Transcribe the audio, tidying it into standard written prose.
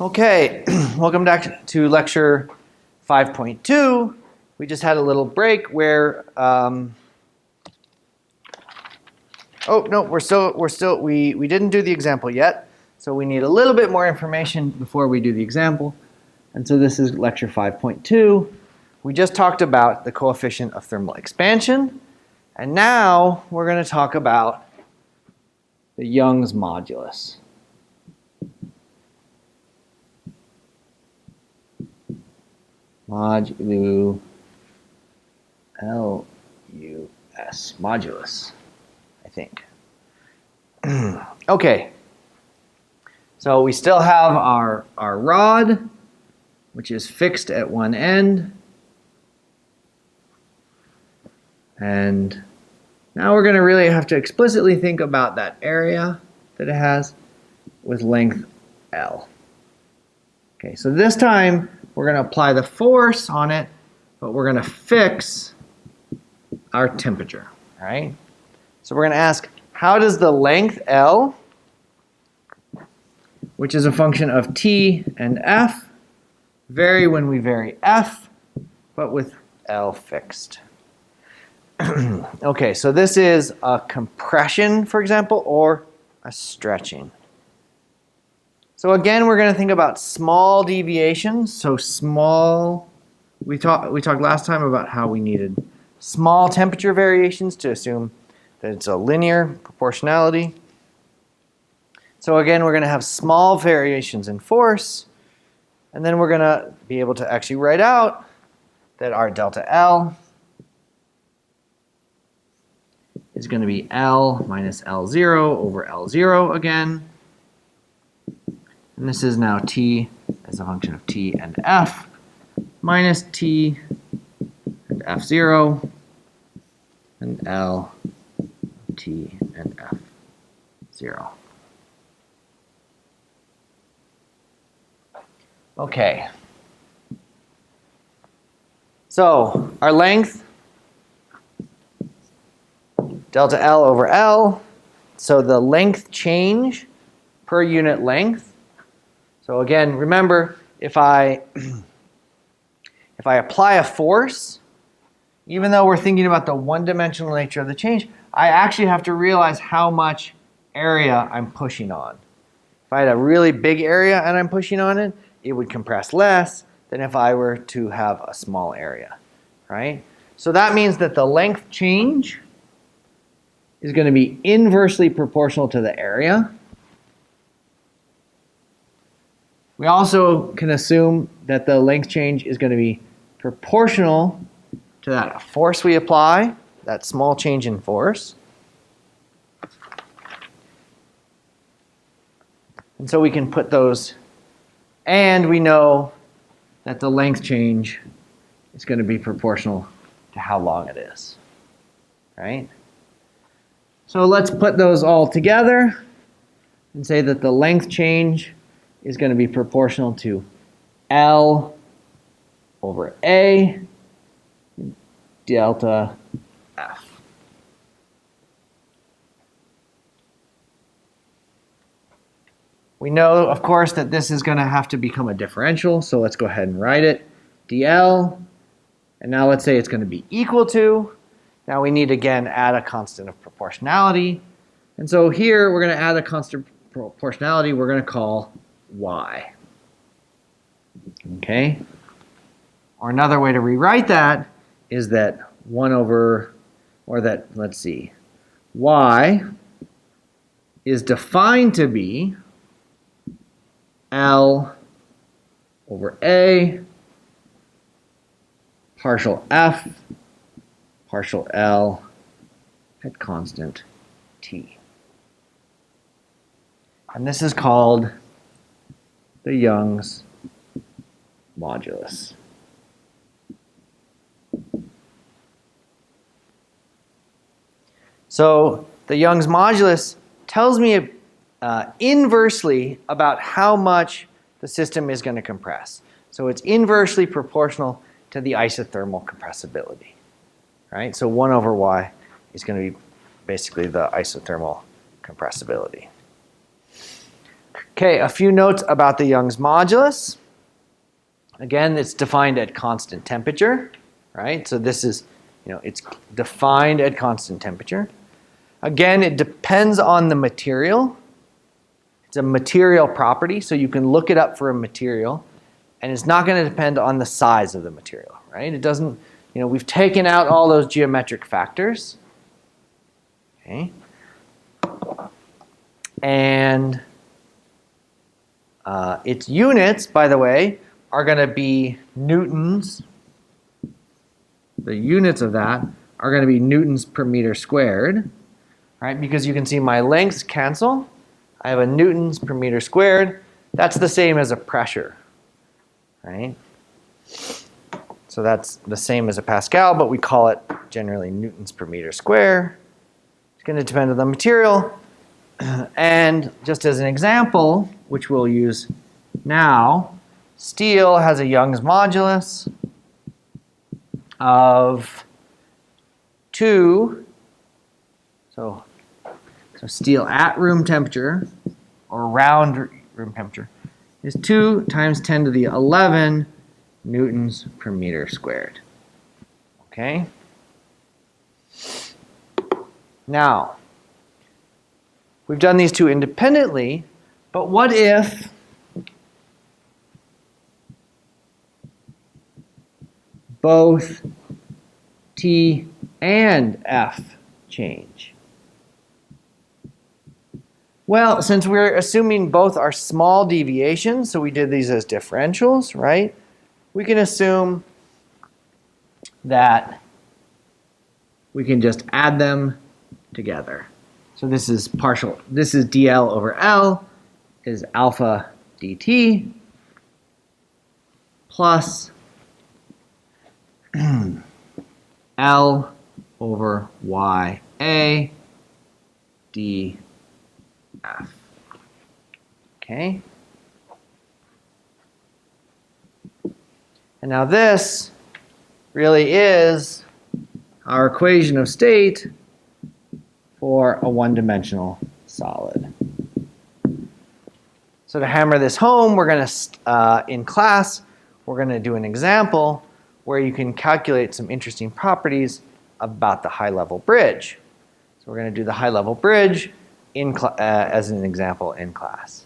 Okay, welcome back to lecture 5.2. We just had a little break where, oh no, we didn't do the example yet. So we need a little bit more information before we do the example. And so this is lecture 5.2. We just talked about the coefficient of thermal expansion. And now we're going to talk about the Young's modulus. Modulus, L-U-S, modulus, I think. Okay, so we still have our rod, which is fixed at one end. And now we're going to really have to explicitly think about that area that it has with length L. Okay, so this time we're going to apply the force on it, but we're going to fix our temperature, all right? So we're going to ask, how does the length L, which is a function of T and F, vary when we vary F, but with L fixed? Okay, so this is a compression, for example, or a stretching. So again, we're going to think about small deviations. So small, we talked last time about how we needed small temperature variations to assume that it's a linear proportionality. So again, we're going to have small variations in force, and then we're going to be able to actually write out that our delta L is going to be L minus L0 over L0 again. And this is now T as a function of T and F minus T and F0 and L, T and F0. Okay. So our length, delta L over L. So the length change per unit length. So again, remember, if I apply a force, even though we're thinking about the one-dimensional nature of the change, I actually have to realize how much area I'm pushing on. If I had a really big area and I'm pushing on it, it would compress less than if I were to have a small area, right? So that means that the length change is going to be inversely proportional to the area. We also can assume that the length change is going to be proportional to that force we apply, that small change in force. And so we can put those, and we know that the length change is going to be proportional to how long it is, right? So let's put those all together and say that the length change is going to be proportional to L over A delta F. We know, of course, that this is going to have to become a differential, so let's go ahead and write it. dl, and now let's say it's going to be equal to, now we need again add a constant of proportionality, and so here we're going to add a constant proportionality we're going to call y. Okay? Or another way to rewrite that is that 1 over, or that, let's see, y is defined to be L over A partial F partial L at constant T. And this is called the Young's modulus. So the Young's modulus tells me inversely about how much the system is going to compress. So it's inversely proportional to the isothermal compressibility, right? So 1 over y is going to be basically the isothermal compressibility. Okay, a few notes about the Young's modulus. Again, it's defined at constant temperature, right? So this is, it's defined at constant temperature. Again, it depends on the material. It's a material property, so you can look it up for a material, and it's not going to depend on the size of the material, right? It doesn't, we've taken out all those geometric factors. Okay. And its units, by the way, are going to be newtons. The units of that are going to be newtons per meter squared, right? Because you can see my lengths cancel. I have a newtons per meter squared. That's the same as a pressure, right? So that's the same as a Pascal, but we call it generally newtons per meter square. It's going to depend on the material. And just as an example, which we'll use now, steel has a Young's modulus of 2. So steel at room temperature, or around room temperature, is 2 times 10 to the 11 newtons per meter squared. Okay? Now, we've done these two independently, but what if both T and F change? Well, since we're assuming both are small deviations, so we did these as differentials, right? We can assume that we can just add them together. So this is dl over L is alpha dt plus L over ya df. Okay? And now this really is our equation of state for a one-dimensional solid. So to hammer this home, we're going to, in class, we're going to do an example where you can calculate some interesting properties about the high-level bridge. So we're going to do the high-level bridge as an example in class.